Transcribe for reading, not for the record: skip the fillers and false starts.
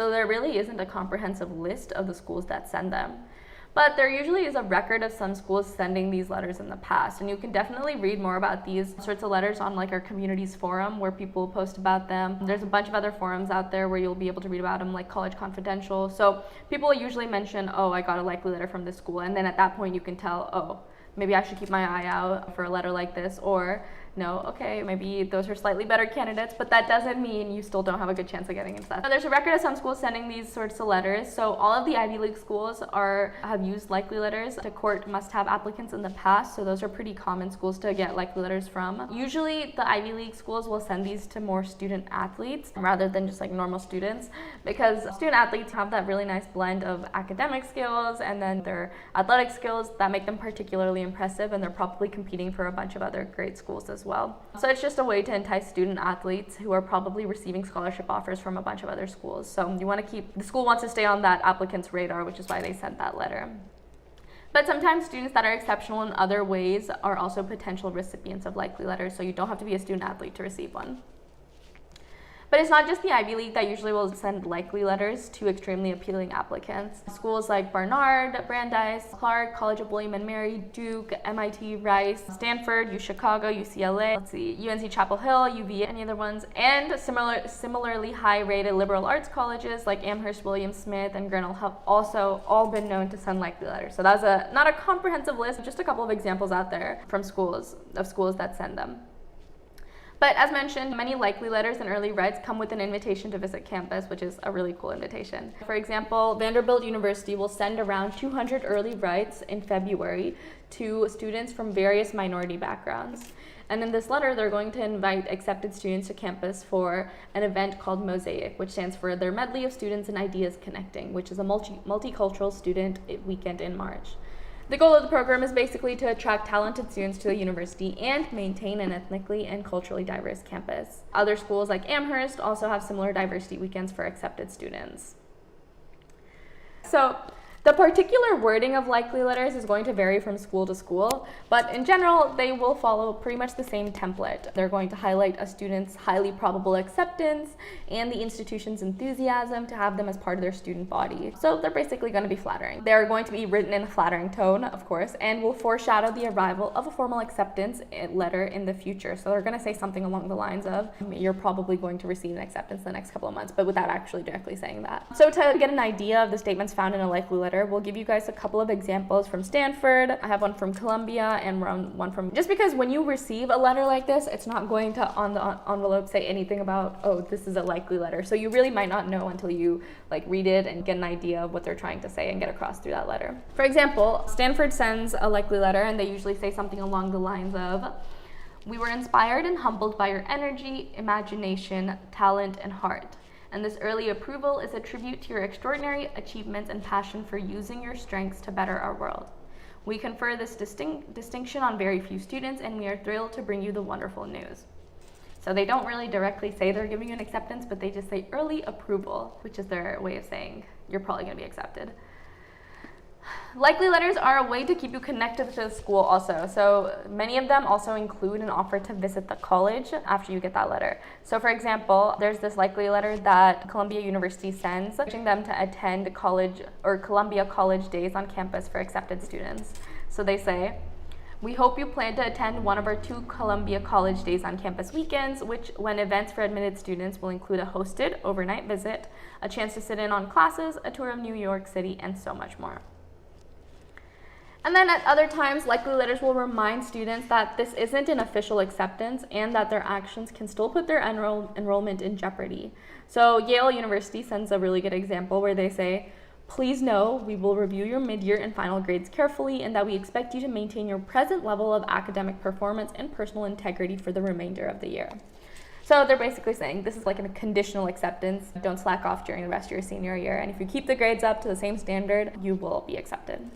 So there really isn't a comprehensive list of the schools that send them. But there usually is a record of some schools sending these letters in the past, and you can definitely read more about these sorts of letters on like our communities forum where people post about them. There's a bunch of other forums out there where you'll be able to read about them, like College Confidential. So people usually mention, oh, I got a likely letter from this school, and then at that point you can tell, oh, maybe I should keep my eye out for a letter like this, or no, okay, maybe those are slightly better candidates, but that doesn't mean you still don't have a good chance of getting into that. There's a record of some schools sending these sorts of letters. So all of the Ivy League schools have used likely letters. The court must have applicants in the past, so those are pretty common schools to get likely letters from. Usually the Ivy League schools will send these to more student athletes rather than just like normal students, because student athletes have that really nice blend of academic skills and then their athletic skills that make them particularly impressive, and they're probably competing for a bunch of other great schools as well. So it's just a way to entice student athletes who are probably receiving scholarship offers from a bunch of other schools. So you want to the school wants to stay on that applicant's radar, which is why they sent that letter. But sometimes students that are exceptional in other ways are also potential recipients of likely letters, so you don't have to be a student athlete to receive one. But it's not just the Ivy League that usually will send likely letters to extremely appealing applicants. Schools like Barnard, Brandeis, Clark, College of William and Mary, Duke, MIT, Rice, Stanford, Chicago, UCLA, UNC Chapel Hill, UVA, any other ones, and similarly high-rated liberal arts colleges like Amherst, William Smith, and Grinnell have also all been known to send likely letters. So that's not a comprehensive list, just a couple of examples out there from schools that send them. But as mentioned, many likely letters and early rights come with an invitation to visit campus, which is a really cool invitation. For example, Vanderbilt University will send around 200 early rights in February to students from various minority backgrounds. And in this letter, they're going to invite accepted students to campus for an event called Mosaic, which stands for their Medley of Students and Ideas Connecting, which is a multicultural student weekend in March. The goal of the program is basically to attract talented students to the university and maintain an ethnically and culturally diverse campus. Other schools like Amherst also have similar diversity weekends for accepted students. So the particular wording of likely letters is going to vary from school to school, but in general, they will follow pretty much the same template. They're going to highlight a student's highly probable acceptance and the institution's enthusiasm to have them as part of their student body. So they're basically going to be flattering. They're going to be written in a flattering tone, of course, and will foreshadow the arrival of a formal acceptance letter in the future. So they're going to say something along the lines of, you're probably going to receive an acceptance in the next couple of months, but without actually directly saying that. So to get an idea of the statements found in a likely letter, we'll give you guys a couple of examples from Stanford. I have one from Columbia and one from, just because when you receive a letter like this, it's not going to on the envelope say anything about, oh, this is a likely letter. So you really might not know until you read it and get an idea of what they're trying to say and get across through that letter. For example, Stanford sends a likely letter and they usually say something along the lines of, we were inspired and humbled by your energy, imagination, talent, and heart. And this early approval is a tribute to your extraordinary achievements and passion for using your strengths to better our world. We confer this distinction on very few students, and we are thrilled to bring you the wonderful news. So they don't really directly say they're giving you an acceptance, but they just say early approval, which is their way of saying you're probably going to be accepted. Likely letters are a way to keep you connected to the school also. So many of them also include an offer to visit the college after you get that letter. So for example, there's this likely letter that Columbia University sends, urging them to attend college or Columbia College Days on campus for accepted students. So they say, we hope you plan to attend one of our 2 Columbia College Days on campus weekends, which when events for admitted students will include a hosted overnight visit, a chance to sit in on classes, a tour of New York City, and so much more. And then at other times, likely letters will remind students that this isn't an official acceptance and that their actions can still put their enrollment in jeopardy. So Yale University sends a really good example where they say, please know we will review your mid-year and final grades carefully and that we expect you to maintain your present level of academic performance and personal integrity for the remainder of the year. So they're basically saying this is like a conditional acceptance. Don't slack off during the rest of your senior year. And if you keep the grades up to the same standard, you will be accepted.